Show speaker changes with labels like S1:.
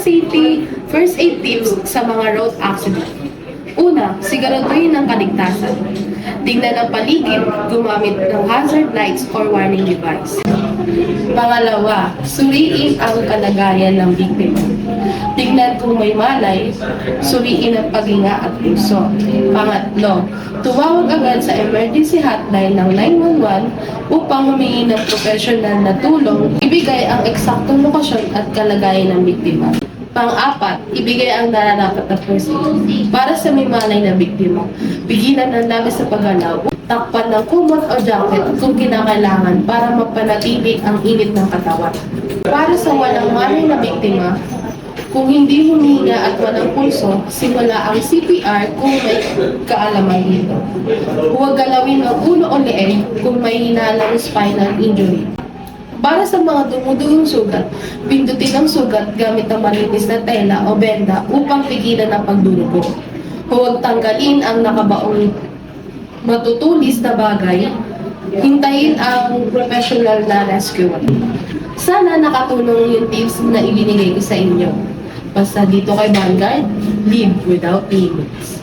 S1: safety, first aid tips sa mga road accident. Una, siguraduhin ang kaligtasan. Tingnan ang paligid, gumamit ng hazard lights or warning device. Pangalawa, suriin ang kalagayan ng biktima. Tingnan kung may malay, suriin ang paghinga at pulso. Pangatlo, tumawag agad sa emergency hotline ng 911 upang humingi ng professional na tulong, ibigay ang eksaktong lokasyon at kalagayan ng biktima. Pang-apat, ibigay ang nararapat na first aid para sa may malay na biktima. Pigilan ang labis sa paggalaw, takpan ng kumot o jacket kung kinakailangan para mapanatili ang init ng katawan. Para sa walang malay na biktima, kung hindi huminga at walang pulso, simula ang CPR kung may kaalaman dito. Huwag galawin ang ulo o leeg kung may hinalang spinal injury. Para sa mga dumudugong sugat, pindutin ang sugat gamit ang malinis na tela o benda upang pigilan ang pagdurugo. Huwag tanggalin ang nakabaong matutulis na bagay. Hintayin ang professional na rescuer. Sana nakatulong yung tips na ibinigay ko sa inyo. Basta dito kay Vanguard, live without limits.